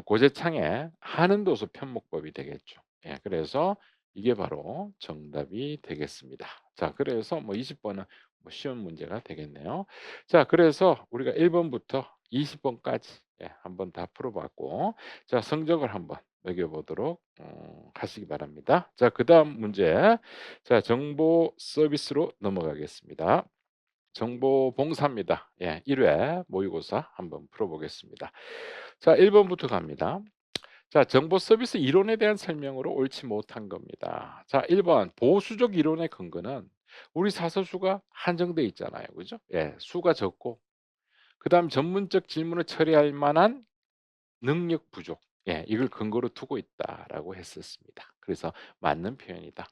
고재창의 한은도서 편목법이 되겠죠. 예, 그래서 이게 바로 정답이 되겠습니다. 자, 그래서 뭐 20번은 뭐 쉬운 문제가 되겠네요. 자, 그래서 우리가 1번부터 20번까지 한번 다 풀어봤고, 자, 성적을 한번 매겨보도록 하시기 바랍니다. 자, 그다음 문제. 자, 정보 서비스로 넘어가겠습니다. 정보 봉사입니다. 예, 1회 모의고사 한번 풀어보겠습니다. 자, 1번부터 갑니다. 자, 정보 서비스 이론에 대한 설명으로 옳지 못한 겁니다. 자, 1번 보수적 이론의 근거는 우리 사서수가 한정돼 있잖아요. 그죠? 예, 수가 적고 그다음 전문적 질문을 처리할 만한 능력 부족. 예, 이걸 근거로 두고 있다라고 했었습니다. 그래서 맞는 표현이다.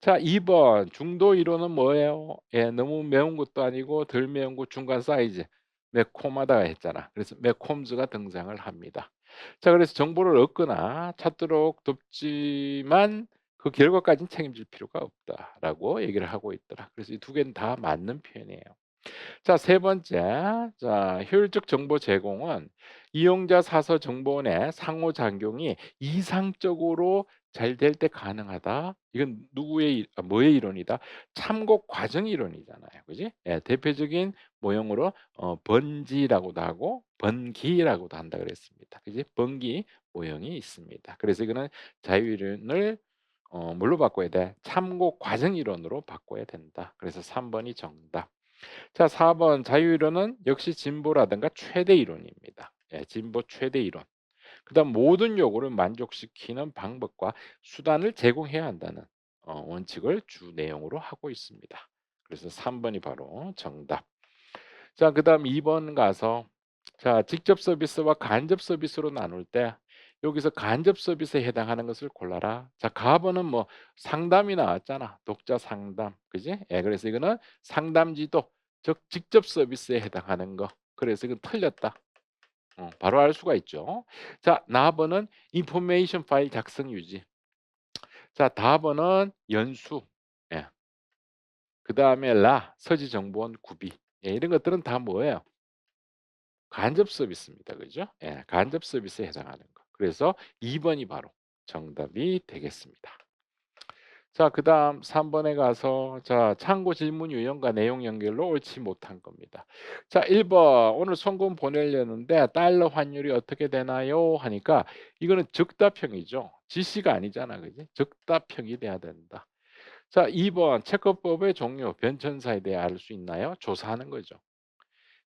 자, 2번 중도 이론은 뭐예요? 예, 너무 매운 것도 아니고 덜 매운 거 중간 사이즈. 매콤하다 했잖아. 그래서 매콤즈가 등장을 합니다. 자, 그래서 정보를 얻거나 찾도록 돕지만 그 결과까지는 책임질 필요가 없다라고 얘기를 하고 있더라. 그래서 이 두 개는 다 맞는 표현이에요. 자, 세 번째. 자, 효율적 정보 제공은 이용자 사서 정보원의 상호작용이 이상적으로 잘 될 때 가능하다. 이건 뭐의 이론이다? 참고 과정 이론이잖아요. 그지? 예, 대표적인 모형으로 번지라고도 하고 번기라고도 한다 그랬습니다. 그지? 번기 모형이 있습니다. 그래서 이거는 자유이론을 뭘로 바꿔야 돼? 참고 과정 이론으로 바꿔야 된다. 그래서 3번이 정답. 자, 4번 자유이론은 역시 진보라든가 최대 이론입니다. 예, 진보 최대 이론. 그다음 모든 요구를 만족시키는 방법과 수단을 제공해야 한다는 원칙을 주 내용으로 하고 있습니다. 그래서 3번이 바로 정답. 자, 그다음 2번 가서 자, 직접 서비스와 간접 서비스로 나눌 때 여기서 간접 서비스에 해당하는 것을 골라라. 자, 가번은 뭐 상담이 나왔잖아. 독자 상담. 그지? 예, 그래서 이거는 상담지도, 즉 직접 서비스에 해당하는 거. 그래서 이건 틀렸다. 바로 알 수가 있죠. 자, 나번은 인포메이션 파일 작성 유지. 자, 다번은 연수. 예. 그다음에 서지정보원 구비. 예, 이런 것들은 다 뭐예요? 간접 서비스입니다. 그죠? 예, 간접 서비스에 해당하는 거. 그래서 2 번이 바로 정답이 되겠습니다. 자, 그다음 3 번에 가서 자, 참고 질문 유형과 내용 연결로 옳지 못한 겁니다. 자, 1 번 "오늘 송금 보내려는데 달러 환율이 어떻게 되나요?" 하니까 이거는 즉답형이죠. 지시가 아니잖아. 그지? 즉답형이 돼야 된다. 자, 2번 "체크법의 종류, 변천사에 대해 알 수 있나요?" 조사하는 거죠.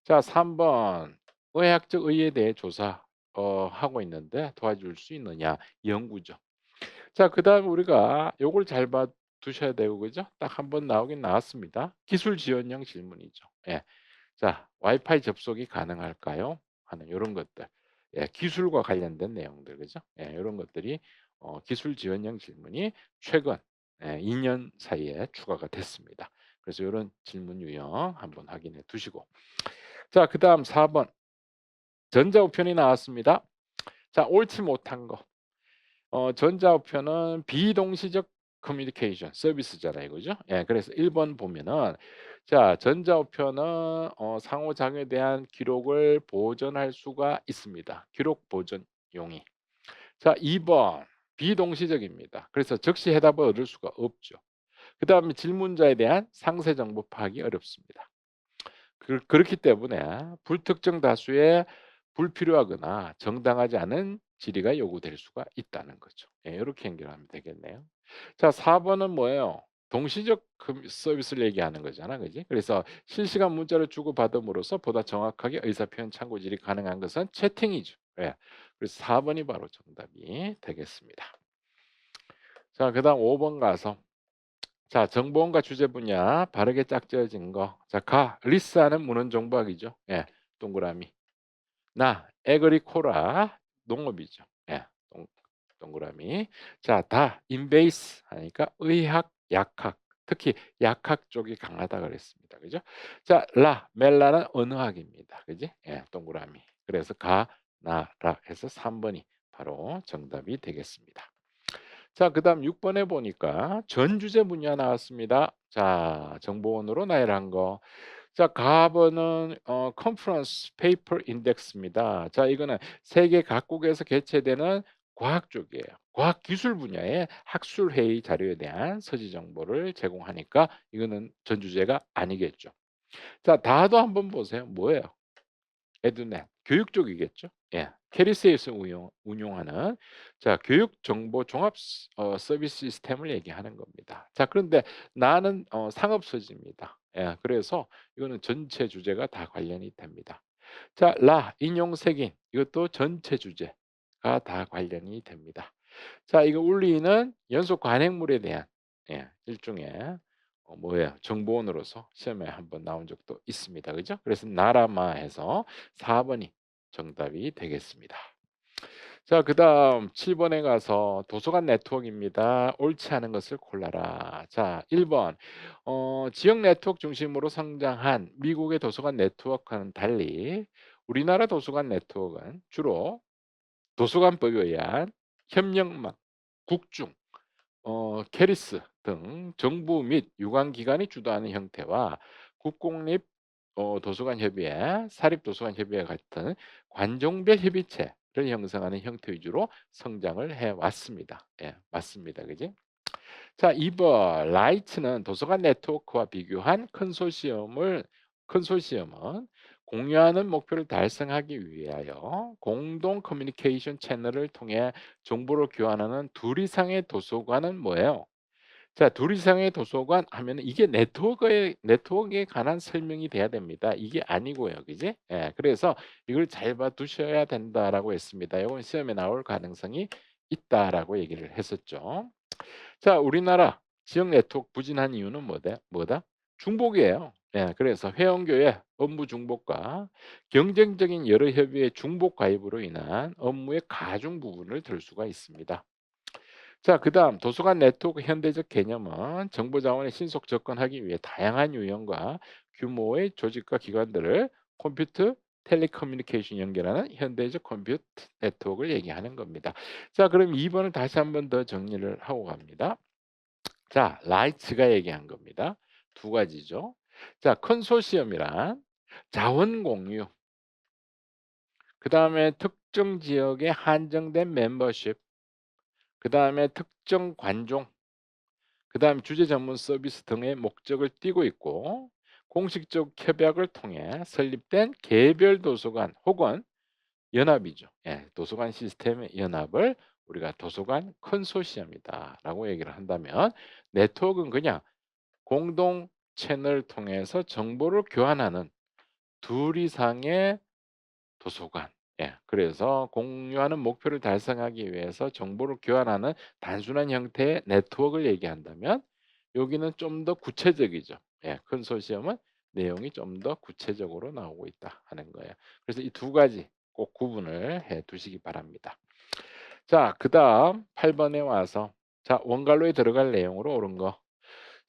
자, 3번 의학적 의의에 대해 조사 하고 있는데 도와줄 수 있느냐? 연구죠. 자, 그다음에 우리가 요걸 잘 봐 두셔야 되고 그죠? 딱 한 번 나오긴 나왔습니다. 기술 지원형 질문이죠. 예. 자, "와이파이 접속이 가능할까요?" 하는 요런 것들. 예, 기술과 관련된 내용들 그죠? 예, 요런 것들이 기술 지원형 질문이 최근 2년 사이에 추가가 됐습니다. 그래서 요런 질문 유형 한번 확인해 두시고 자, 그다음 4번 전자우편이 나왔습니다. 자, 옳지 못한 거. 전자우편은 비동시적 커뮤니케이션 서비스잖아요. 그죠? 예. 그래서 1번 보면은 자, 전자우편은 상호작용에 대한 기록을 보존할 수가 있습니다. 기록 보존용이. 자, 2번 비동시적입니다. 그래서 즉시 해답을 얻을 수가 없죠. 그다음에 질문자에 대한 상세 정보 파악이 어렵습니다. 그렇기 때문에 불특정 다수의 불필요하거나 정당하지 않은 질의가 요구될 수가 있다는 거죠. 예, 요렇게 연결하면 되겠네요. 자, 4 번은 뭐예요? 동시적 서비스를 얘기하는 거잖아. 그지? 그래서 실시간 문자를 주고받음으로써 보다 정확하게 의사표현 참고질이 가능한 것은 채팅이죠. 예. 그래서 4 번이 바로 정답이 되겠습니다. 자, 그다음 5번 가서 자, 정보원과 주제 분야 바르게 짝지어진 거. 자, 리스하는 문헌 정보학이죠. 예. 동그라미. 에그리코라 농업이죠. 예. 동그라미. 자, 인베이스 하니까 의학, 약학. 특히 약학 쪽이 강하다 그랬습니다. 그죠? 자, 멜라는 언어학입니다. 그지? 예, 동그라미. 그래서 해서 3 번이 바로 정답이 되겠습니다. 자, 그다음 6 번에 보니까 전 주제 분야 나왔습니다. 자, 정보원으로 나열한 거. 자, 가번은 컨퍼런스 페이퍼 인덱스입니다. 자, 이거는 세계 각국에서 개최되는 과학 쪽이에요. 과학 기술 분야의 학술 회의 자료에 대한 서지 정보를 제공하니까 이거는 전 주제가 아니겠죠. 자, 다도 한번 보세요. 뭐예요? 에듀넷 교육 쪽이겠죠. 예. 캐리스에서 운용하는 자, 교육 정보 종합 서비스 시스템을 얘기하는 겁니다. 자, 그런데 나는 상업 소지입니다. 예. 그래서 이거는 전체 주제가 다 관련이 됩니다. 자, 인용색인 이것도 전체 주제가 다 관련이 됩니다. 자, 이거 울리는 연속 관행물에 대한 일종의 뭐예요? 정보원으로서 시험에 한번 나온 적도 있습니다. 그죠? 그래서 나라마 해서 4 번이 정답이 되겠습니다. 자, 그다음 7 번에 가서 도서관 네트워크입니다. 옳지 않은 것을 골라라. 자, 1 번 지역 네트워크 중심으로 성장한 미국의 도서관 네트워크와는 달리 우리나라 도서관 네트워크는 주로 도서관법에 의한 협력망, 국중 캐리스 등 정부 및 유관기관이 주도하는 형태와 국공립 도서관 협의회, 사립 도서관 협의회 같은 관종별 협의체를 형성하는 형태 위주로 성장을 해 왔습니다. 예, 맞습니다. 그지? 자, 2번 라이트는 도서관 네트워크와 비교한 컨소시엄은 공유하는 목표를 달성하기 위하여 공동 커뮤니케이션 채널을 통해 정보를 교환하는 둘 이상의 도서관은 뭐예요? 자, 둘 이상의 도서관 하면은 이게 네트워크에 관한 설명이 돼야 됩니다. 이게 아니고요. 그지? 예. 그래서 이걸 잘 봐 두셔야 된다라고 했습니다. 이건 시험에 나올 가능성이 있다라고 얘기를 했었죠. 자, 우리나라 지역 네트워크 부진한 이유는 뭐다? 중복이에요. 예, 그래서 회원교의 업무 중복과 경쟁적인 여러 협의의 중복 가입으로 인한 업무의 가중 부분을 들 수가 있습니다. 자, 그다음 도서관 네트워크 현대적 개념은 정보 자원에 신속 접근하기 위해 다양한 유형과 규모의 조직과 기관들을 컴퓨터 텔레커뮤니케이션 연결하는 현대적 컴퓨터 네트워크를 얘기하는 겁니다. 자, 그럼 2번을 다시 한번 더 정리를 하고 갑니다. 자, 라이츠가 얘기한 겁니다. 두 가지죠. 자, 컨소시엄이란 자원 공유, 그다음에 특정 지역의 한정된 멤버십, 그다음에 특정 관종, 그다음에 주제 전문 서비스 등의 목적을 띠고 있고 공식적 협약을 통해 설립된 개별 도서관 혹은 연합이죠. 예, 도서관 시스템의 연합을 우리가 도서관 컨소시엄이다라고 얘기를 한다면 네트워크는 그냥 공동 채널 통해서 정보를 교환하는 둘 이상의 도서관. 예. 그래서 공유하는 목표를 달성하기 위해서 정보를 교환하는 단순한 형태의 네트워크를 얘기한다면 여기는 좀 더 구체적이죠. 예. 컨소시엄은 내용이 좀 더 구체적으로 나오고 있다 하는 거예요. 그래서 이 두 가지 꼭 구분을 해 두시기 바랍니다. 자, 그다음 8 번에 와서 자, 원갈로에 들어갈 내용으로 옳은 거.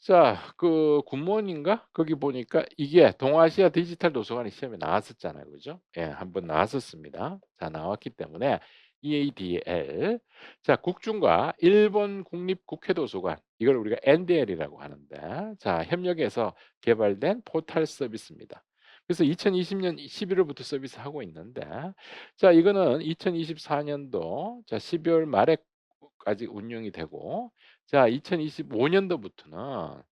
자, 그 굿모닝인가? 거기 보니까 이게 동아시아 디지털 도서관이 시험에 나왔었잖아요. 그죠? 예, 한번 나왔었습니다. 자, 나왔기 때문에 EADL. 자, 국중과 일본 국립국회도서관. 이걸 우리가 NDL이라고 하는데, 자, 협력해서 개발된 포털 서비스입니다. 그래서 2020년 11월부터 서비스하고 있는데, 자, 이거는 2024년도 자, 12월 말에까지 운영이 되고, 자, 2025년도부터는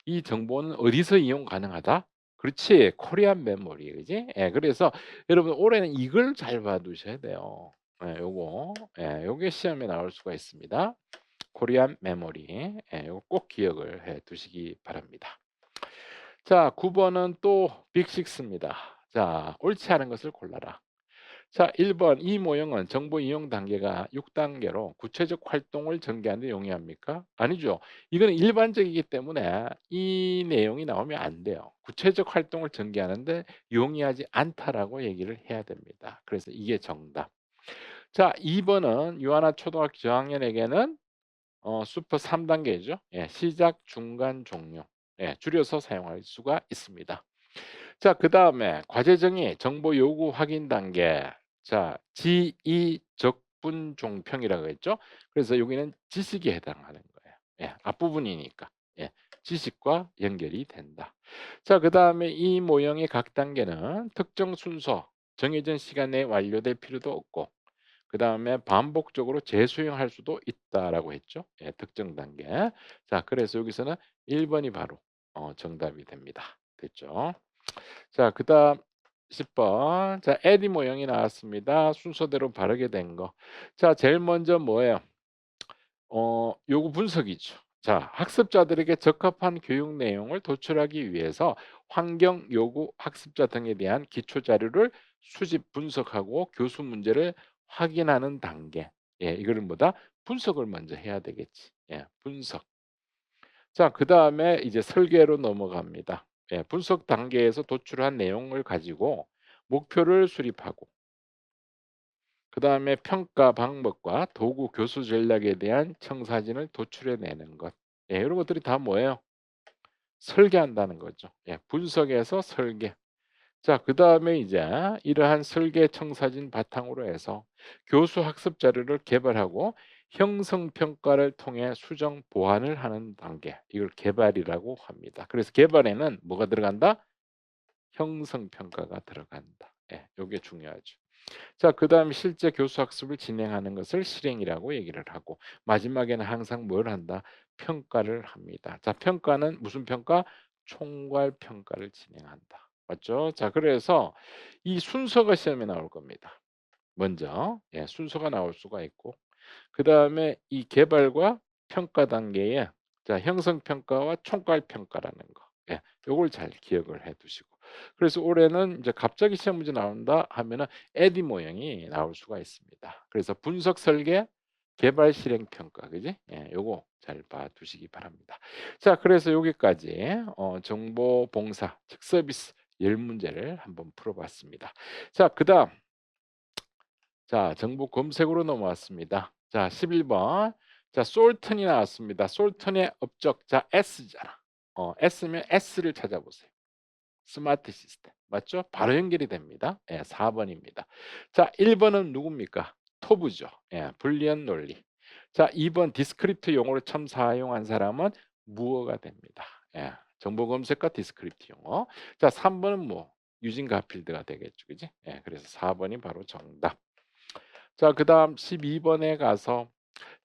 이 정보는 어디서 이용 가능하다? 그렇지. 코리안 메모리. 그지? 예, 그래서 여러분 올해는 이걸 잘 봐두셔야 돼요. 예, 요거. 예, 요게 시험에 나올 수가 있습니다. 코리안 메모리. 예, 요거 꼭 기억을 해 두시기 바랍니다. 자, 9번은 또 빅6입니다. 자, 옳지 않은 것을 골라라. 자, 1번 이 모형은 정보 이용 단계가 6단계로 구체적 활동을 전개하는 데 용이합니까? 아니죠. 이거는 일반적이기 때문에 이 내용이 나오면 안 돼요. 구체적 활동을 전개하는데 용이하지 않다라고 얘기를 해야 됩니다. 그래서 이게 정답. 자, 2번은 유아나 초등학교 저학년에게는 슈퍼 3단계죠. 예, 시작, 중간, 종료. 예, 줄여서 사용할 수가 있습니다. 자, 그다음에 과제 정의, 정보 요구 확인 단계. 자, 지이 적분 종평이라고 했죠. 그래서 여기는 지식에 해당하는 거예요. 예, 앞부분이니까. 예, 지식과 연결이 된다. 자, 그다음에 이 모형의 각 단계는 특정 순서, 정해진 시간 내에 완료될 필요도 없고, 그다음에 반복적으로 재수행할 수도 있다라고 했죠. 예, 특정 단계. 자, 그래서 여기서는 1번이 바로 정답이 됩니다. 됐죠? 자, 그다음 10 번. 자, 에디 모형이 나왔습니다. 순서대로 바르게 된 거. 자, 제일 먼저 뭐예요? 요거 분석이죠. 자, 학습자들에게 적합한 교육 내용을 도출하기 위해서 환경 요구 학습자 등에 대한 기초 자료를 수집 분석하고 교수 문제를 확인하는 단계. 예, 이거를 뭐다? 분석을 먼저 해야 되겠지. 예, 분석. 자, 그다음에 이제 설계로 넘어갑니다. 예, 분석 단계에서 도출한 내용을 가지고 목표를 수립하고 그다음에 평가 방법과 도구 교수 전략에 대한 청사진을 도출해 내는 것. 예, 이런 것들이 다 뭐예요? 설계한다는 거죠. 예, 분석에서 설계. 자, 그다음에 이제 이러한 설계 청사진 바탕으로 해서 교수 학습 자료를 개발하고 형성 평가를 통해 수정 보완을 하는 단계. 이걸 개발이라고 합니다. 그래서 개발에는 뭐가 들어간다? 형성 평가가 들어간다. 예, 요게 중요하죠. 자, 그다음에 실제 교수 학습을 진행하는 것을 실행이라고 얘기를 하고 마지막에는 항상 뭘 한다? 평가를 합니다. 자, 평가는 무슨 평가? 총괄 평가를 진행한다. 맞죠? 자, 그래서 이 순서가 시험에 나올 겁니다. 먼저 예, 순서가 나올 수가 있고 그다음에 이 개발과 평가 단계에 자, 형성 평가와 총괄 평가라는 거. 예. 요걸 잘 기억을 해 두시고. 그래서 올해는 이제 갑자기 시험 문제 나온다 하면은 에디 모형이 나올 수가 있습니다. 그래서 분석 설계, 개발 실행 평가, 그지? 예, 요거 잘 봐두시기 바랍니다. 자, 그래서 여기까지 정보 봉사 즉 서비스 10문제를 한번 풀어봤습니다. 자, 그다음 자, 정보 검색으로 넘어왔습니다. 자, 11번. 자, 솔턴이 나왔습니다. 솔턴의 업적. 자, S잖아. S면 S를 찾아보세요. 스마트 시스템. 맞죠? 바로 연결이 됩니다. 예, 4번입니다. 자, 1번은 누굽니까? 토부죠. 예, 불리한 논리. 자, 2번 디스크립트 용어를 처음 사용한 사람은 무어가 됩니다. 예, 정보 검색과 디스크립트 용어. 자, 3번은 뭐 유진 가필드가 되겠죠. 그지? 예, 그래서 4번이 바로 정답. 자, 그다음 12번에 가서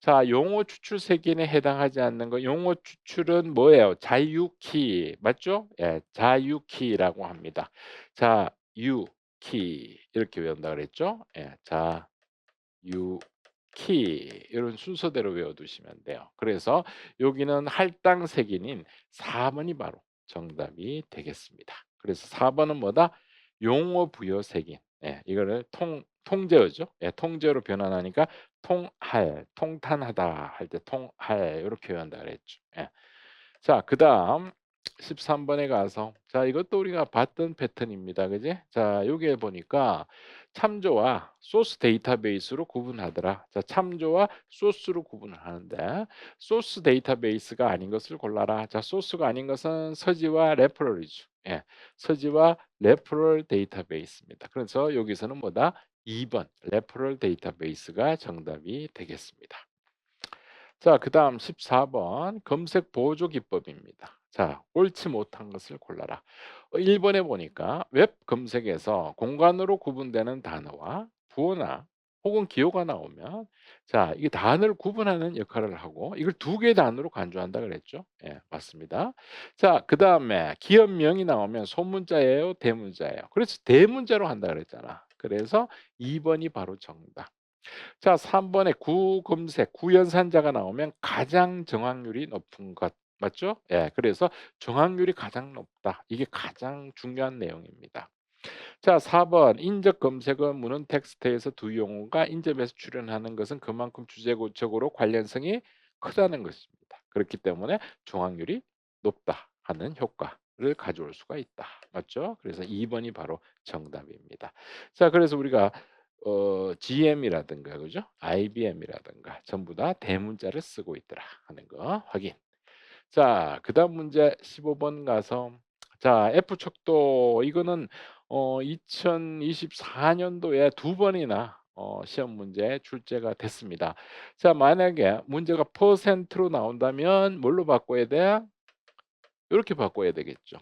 자, 용어 추출 세기에 해당하지 않는 거. 용어 추출은 뭐예요? 자유키. 맞죠? 예, 자유키라고 합니다. 자유키 이렇게 외운다 그랬죠? 예, 자유키 이런 순서대로 외워두시면 돼요. 그래서 여기는 할당 색인인 4번이 바로 정답이 되겠습니다. 그래서 4번은 뭐다? 용어 부여 색인. 예, 이거를 통제어죠. 예, 통제어로 변환하니까 통할, 통탄하다 할 때 통할 이렇게 표현한다 그랬죠. 예. 자, 그다음 13번에 가서 자, 이것도 우리가 봤던 패턴입니다. 그지? 자, 여기에 보니까 참조와 소스 데이터베이스로 구분하더라. 자, 참조와 소스로 구분을 하는데 소스 데이터베이스가 아닌 것을 골라라. 자, 소스가 아닌 것은 서지와 레퍼럴이죠. 예. 서지와 레퍼럴 데이터베이스입니다. 그래서 여기서는 뭐다? 2번 레퍼럴 데이터베이스가 정답이 되겠습니다. 자, 그다음 14번 검색 보조 기법입니다. 자, 옳지 못한 것을 골라라. 1번에 보니까 웹 검색에서 공간으로 구분되는 단어와 부호나 혹은 기호가 나오면 자, 이 단어를 구분하는 역할을 하고 이걸 두 개의 단어로 간주한다 그랬죠? 예, 맞습니다. 자, 그다음에 기업명이 나오면 소문자예요, 대문자예요. 그래서 대문자로 한다 그랬잖아. 그래서 2번이 바로 정답. 자, 3번에 구검색, 구연산자가 나오면 가장 정확률이 높은 것. 맞죠? 예, 그래서 정확률이 가장 높다. 이게 가장 중요한 내용입니다. 자, 4번 인적 검색어 문헌 텍스트에서 두 용어가 인접해서 출현하는 것은 그만큼 주제적으로 관련성이 크다는 것입니다. 그렇기 때문에 정확률이 높다 하는 효과를 가져올 수가 있다. 맞죠? 그래서 2번이 바로 정답입니다. 자, 그래서 우리가 GM이라든가 그죠? IBM이라든가 전부 다 대문자를 쓰고 있더라 하는 거 확인. 자, 그다음 문제 15번 가서 자, F척도 이거는 2024년도에 두 번이나 시험 문제 출제가 됐습니다. 자, 만약에 문제가 퍼센트로 나온다면 뭘로 바꿔야 돼? 이렇게 바꿔야 되겠죠.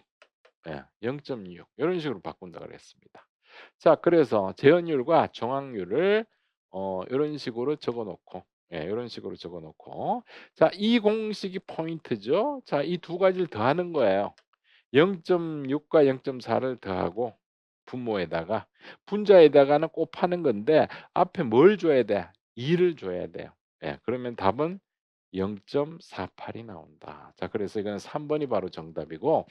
예, 0.6 이런 식으로 바꾼다 그랬습니다. 자, 그래서 재현율과 정확률을 이런 식으로 적어 놓고 예, 이런 식으로 적어 놓고 자, 이 공식이 포인트죠. 자, 이 두 가지를 더하는 거예요. 0.6과 0.4를 더하고 분모에다가 분자에다가는 곱하는 건데 앞에 뭘 줘야 돼? 2를 줘야 돼요. 예, 그러면 답은 0.48이 나온다. 자, 그래서 이거는 3번이 바로 정답이고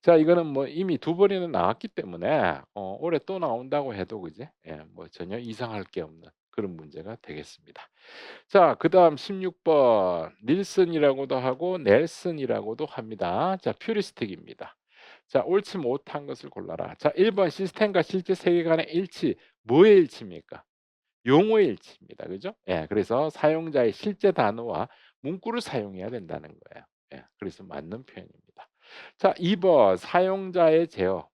자, 이거는 뭐 이미 두 번이나 나왔기 때문에 올해 또 나온다고 해도 그지? 예, 뭐 전혀 이상할 게 없는 그런 문제가 되겠습니다. 자, 그다음 16번 닐슨이라고도 하고 넬슨이라고도 합니다. 자, 퓨리스틱입니다. 자, 옳지 못한 것을 골라라. 자, 1번 시스템과 실제 세계관의 일치. 뭐의 일치입니까? 용어의 일치입니다. 그죠? 예, 그래서 사용자의 실제 단어와 문구를 사용해야 된다는 거예요. 예, 그래서 맞는 표현입니다. 자, 2번 사용자의 제어.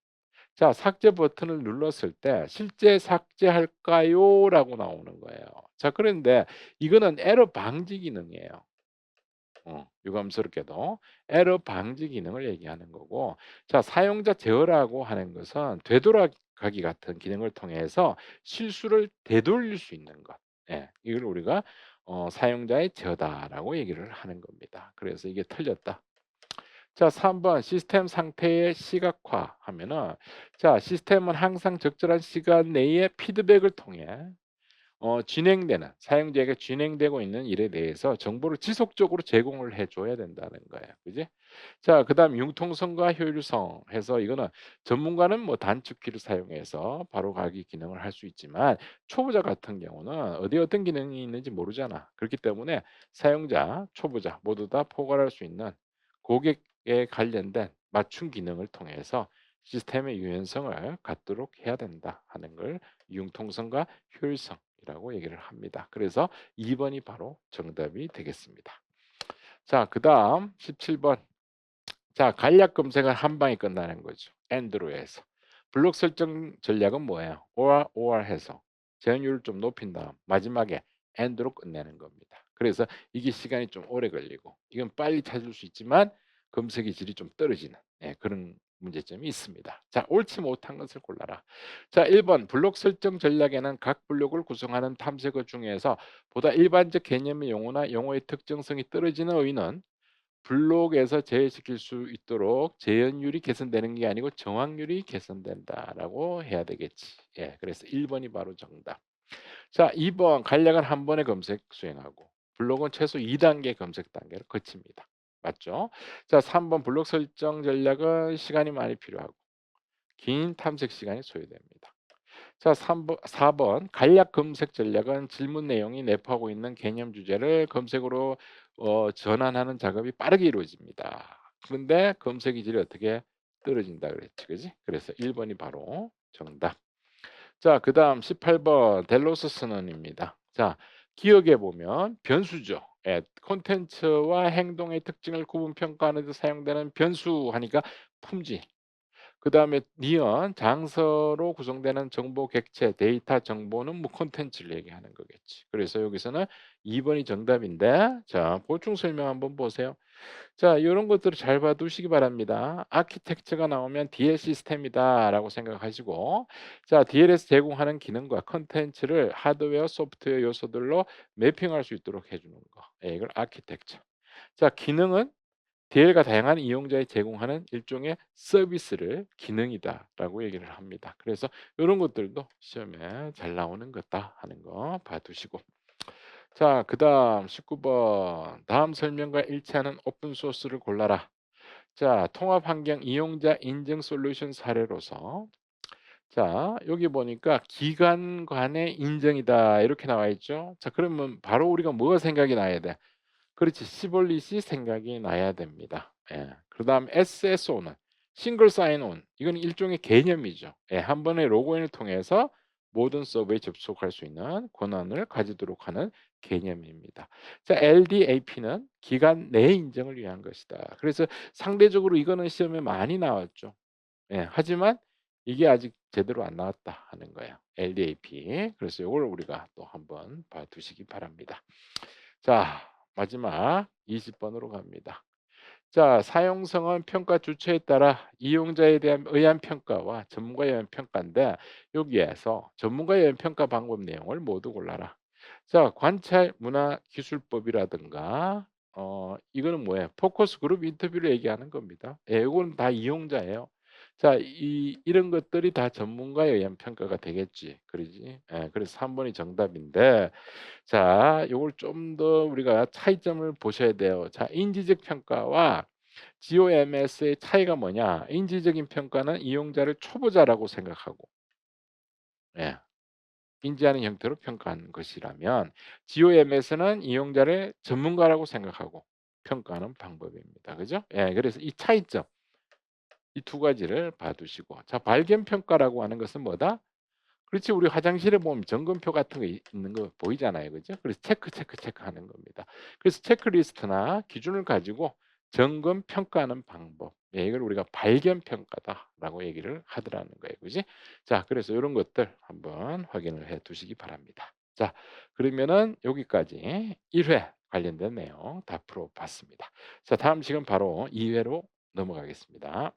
자, 삭제 버튼을 눌렀을 때 실제 삭제할까요? 라고 나오는 거예요. 자, 그런데 이거는 에러 방지 기능이에요. 유감스럽게도 에러 방지 기능을 얘기하는 거고 자, 사용자 제어라고 하는 것은 되돌아가기 같은 기능을 통해서 실수를 되돌릴 수 있는 것. 예, 이걸 우리가 사용자의 제어다라고 얘기를 하는 겁니다. 그래서 이게 틀렸다. 자, 3번 시스템 상태의 시각화 하면은 자, 시스템은 항상 적절한 시간 내에 피드백을 통해 사용자에게 진행되고 있는 일에 대해서 정보를 지속적으로 제공을 해 줘야 된다는 거예요. 그지? 자, 그다음 융통성과 효율성 해서 이거는 전문가는 뭐 단축키를 사용해서 바로 가기 기능을 할 수 있지만 초보자 같은 경우는 어디에 어떤 기능이 있는지 모르잖아. 그렇기 때문에 사용자, 초보자 모두 다 포괄할 수 있는 고객에 관련된 맞춤 기능을 통해서 시스템의 유연성을 갖도록 해야 된다 하는 걸 융통성과 효율성이라고 얘기를 합니다. 그래서 2 번이 바로 정답이 되겠습니다. 자, 그다음 17 번. 자, 간략 검색은 한 방에 끝나는 거죠. 엔드로에서. 블록 설정 전략은 뭐예요? OR 해서 제한율을 좀 높인 다음 마지막에 엔드로 끝내는 겁니다. 그래서 이게 시간이 좀 오래 걸리고 이건 빨리 찾을 수 있지만 검색의 질이 좀 떨어지는, 예, 그런 문제점이 있습니다. 자, 옳지 못한 것을 골라라. 자, 1번 블록 설정 전략에는 각 블록을 구성하는 탐색어 중에서 보다 일반적 개념의 용어나 용어의 특정성이 떨어지는 어휘는 블록에서 제외시킬 수 있도록 재현율이 개선되는 게 아니고 정확률이 개선된다라고 해야 되겠지. 예, 그래서 1 번이 바로 정답. 자, 2번 간략한 한 번의 검색 수행하고 블록은 최소 2 단계 검색 단계를 거칩니다. 맞죠? 자, 3번 블록 설정 전략은 시간이 많이 필요하고 긴 탐색 시간이 소요됩니다. 자, 3번 4번 간략 검색 전략은 질문 내용이 내포하고 있는 개념 주제를 검색으로 전환하는 작업이 빠르게 이루어집니다. 그런데 검색 질이 어떻게 떨어진다 그랬지. 그지? 그래서 1 번이 바로 정답. 자, 그다음 18번 델로스 선언입니다. 자, 기억해 보면 변수죠. 예, 콘텐츠와 행동의 특징을 구분 평가하는 데 사용되는 변수 하니까 품질. 그다음에 니은 장서로 구성되는 정보 객체, 데이터 정보는 뭐 콘텐츠를 얘기하는 거겠지. 그래서 여기서는 2 번이 정답인데 자, 보충 설명 한번 보세요. 자, 요런 것들을 잘 봐 두시기 바랍니다. 아키텍처가 나오면 DL 시스템이다라고 생각하시고 자, DL에서 제공하는 기능과 콘텐츠를 하드웨어, 소프트웨어 요소들로 매핑할 수 있도록 해 주는 거. 예, 이걸 아키텍처. 자, 기능은 DL가 다양한 이용자에 제공하는 일종의 서비스를 기능이다라고 얘기를 합니다. 그래서 이런 것들도 시험에 잘 나오는 거다 하는 거 봐두시고. 자, 그다음 19 번. 다음 설명과 일치하는 오픈 소스를 골라라. 자, 통합 환경 이용자 인증 솔루션 사례로서 자, 여기 보니까 기관 간의 인정이다 이렇게 나와 있죠. 자, 그러면 바로 우리가 뭐가 생각이 나야 돼? 그렇지. 시볼릿이 생각이 나야 됩니다. 예. 그다음 SSO는 싱글 사인 온. 이건 일종의 개념이죠. 예. 한 번의 로그인을 통해서 모든 서버에 접속할 수 있는 권한을 가지도록 하는 개념입니다. 자, LDAP는 기간 내 인정을 위한 것이다. 그래서 상대적으로 이거는 시험에 많이 나왔죠. 예. 하지만 이게 아직 제대로 안 나왔다 하는 거예요. LDAP. 그래서 이걸 우리가 또 한번 봐 두시기 바랍니다. 자, 마지막 20 번으로 갑니다. 자, 사용성은 평가 주체에 따라 이용자에 대한 의한 평가와 전문가에 의한 평가인데 여기에서 전문가에 의한 평가 방법 내용을 모두 골라라. 자, 관찰 문화 기술법이라든가 이거는 뭐예요? 포커스 그룹 인터뷰를 얘기하는 겁니다. 예, 이거는 다 이용자예요. 자, 이런 것들이 다 전문가에 의한 평가가 되겠지. 그러지? 예, 그래서 3 번이 정답인데 자, 요걸 좀 더 우리가 차이점을 보셔야 돼요. 자, 인지적 평가와 GOMS의 차이가 뭐냐? 인지적인 평가는 이용자를 초보자라고 생각하고 예, 인지하는 형태로 평가하는 것이라면 GOMS는 이용자를 전문가라고 생각하고 평가하는 방법입니다. 그죠? 예, 그래서 이 차이점 이 두 가지를 봐두시고 자, 발견 평가라고 하는 것은 뭐다? 그렇지. 우리 화장실에 보면 점검표 같은 거 있는 거 보이잖아요. 그죠? 그래서 체크하는 겁니다. 그래서 체크리스트나 기준을 가지고 점검 평가하는 방법. 예, 이걸 우리가 발견 평가다라고 얘기를 하더라는 거예요. 그지? 자, 그래서 이런 것들 한번 확인을 해 두시기 바랍니다. 자, 그러면은 여기까지 1회 관련된 내용 다 풀어봤습니다. 자, 다음 시간 바로 2회로 넘어가겠습니다.